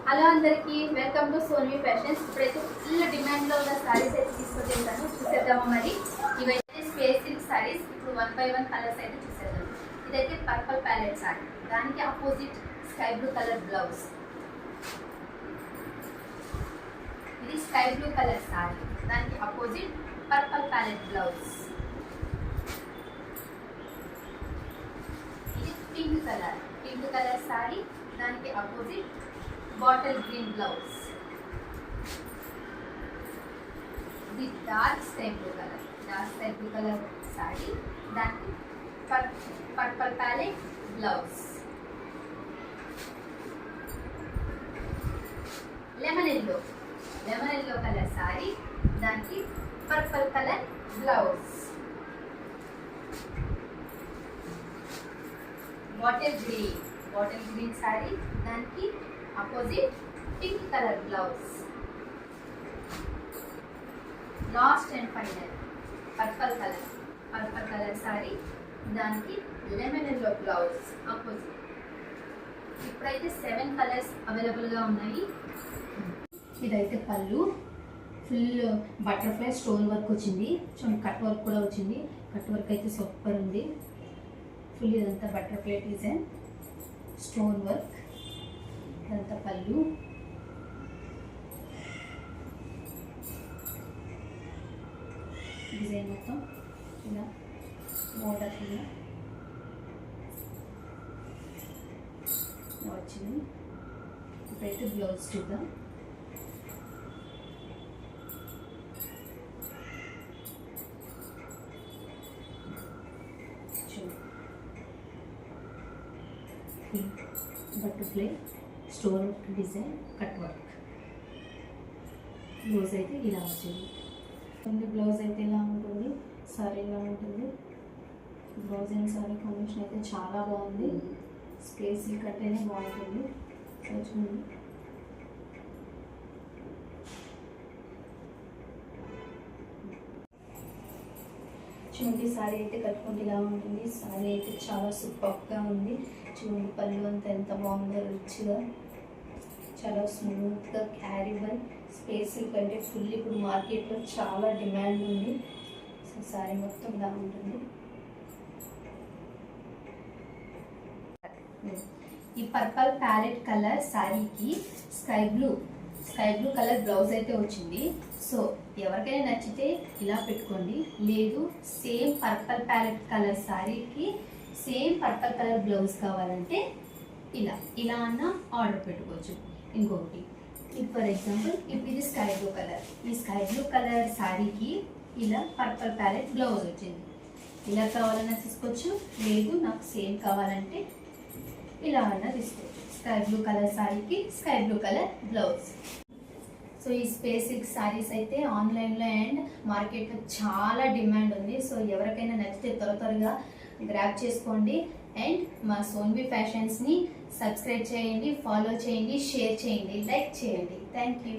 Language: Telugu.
హలో అందరికీ వెల్కమ్ టు సోన్వి ఫ్యాషన్స్. ఇప్పుడైతే ఫుల్ డిమాండ్లో ఉన్న సారీస్ అయితే తీసుకొచ్చేసాను, చూసేద్దామా మరి. ఇవైతే స్పేస్ సిల్క్ సారీస్. ఇప్పుడు 1 by 1 కలర్స్ అయితే చూసేద్దాం. ఇదైతే పర్పుల్ ప్యాలెట్ సారీ, దానికి opposite sky blue colour blouse. ఇది స్కై బ్లూ కలర్ సారీ, దానికి ఆపోజిట్ పర్పుల్ ప్యాలెట్ బ్లౌజ్. ఇది పింక్ కలర్ సారీ, దానికి ఆపోజిట్ బాటిల్ గ్రీన్ బ్లౌజ్. ఇది dark sky blue colour sari, దానికి purple palette blouse. Lemon yellow colour sari, దానికి purple colour blouse. Bottle green sari, దానికి opposite pink colour blouse. Last and final purple colour sari, దానికి లెమన్ ఎల్లో బ్లౌజ్ ఆపోజిట్. ఇప్పుడైతే 7 కలర్స్ అవైలబుల్గా ఉన్నాయి. ఇదైతే పళ్ళు, ఫుల్ బటర్ఫ్లై స్టోన్ వర్క్ వచ్చింది, కట్ వర్క్ కూడా వచ్చింది. కట్ వర్క్ అయితే సూపర్ ఉంది. ఫుల్ ఇదంతా బటర్ఫ్లై డిజైన్, స్టోన్ వర్క్. ఇదంతా పళ్ళు. డిజైన్ మొత్తం ఇలా బోర్డర్ ఇలా వచ్చింది. ఇప్పుడైతే బ్లౌజ్ చూద్దాం. Butterfly stone design, cut work. Blouse అయితే ఇలా వచ్చింది. బ్లౌజ్ అయితే ఇలా ఉంటుంది, సారీ ఇలా ఉంటుంది. బ్లౌజ్ అండ్ సారీ కాంబినేషన్ అయితే చాలా బాగుంది. స్పేస్ సిల్క్ అంటేనే బాగుంటుంది. చూడండి, చూడండి సారీ అయితే కట్టుకుంటే ఇలా ఉంటుంది. సారీ అయితే చాలా సూపర్గా ఉంది. చూడండి పళ్ళు అంతా ఎంత బాగుందో, రిచ్గా, చాలా స్మూత్గా క్యారీబుల్. స్పేస్ సిల్క్ అంటే ఫుల్ ఇప్పుడు మార్కెట్లో చాలా డిమాండ్ ఉంది. సో సారీ మొత్తం ఇలా ఉంటుంది. ఈ పర్పుల్ ప్యాలెట్ కలర్ సారీకి స్కై బ్లూ కలర్ బ్లౌజ్ అయితే వచ్చింది. సో ఎవరికైనా నచ్చితే ఇలా పెట్టుకోండి, లేదు సేమ్ పర్పుల్ ప్యాలెట్ కలర్ సారీకి సేమ్ పర్పుల్ కలర్ బ్లౌజ్ కావాలంటే ఇలా అన్న ఆర్డర్ పెట్టుకోవచ్చు. ఇంకొకటి, ఫర్ ఎగ్జాంపుల్ ఇప్పుడు ఇది స్కై బ్లూ కలర్, ఈ స్కై బ్లూ కలర్ సారీకి ఇలా పర్పుల్ ప్యాలెట్ బ్లౌజ్ వచ్చింది. ఇలా కావాలన్నా తీసుకోవచ్చు, లేదు నాకు సేమ్ కావాలంటే ఇలా అన్నా తీసుకోవచ్చు. స్కై బ్లూ కలర్ సారీకి sky blue colour blouse. So ఈ స్పేస్ సిల్క్ సారీస్ అయితే ఆన్లైన్లో అండ్ మార్కెట్లో చాలా డిమాండ్ ఉంది. సో ఎవరికైనా నచ్చితే త్వరగా గ్రాబ్ చేసుకోండి. అండ్ మా సోన్వి ఫ్యాషన్స్ని సబ్స్క్రైబ్ చేయండి, ఫాలో చేయండి, షేర్ చేయండి, లైక్ చేయండి. Thank you.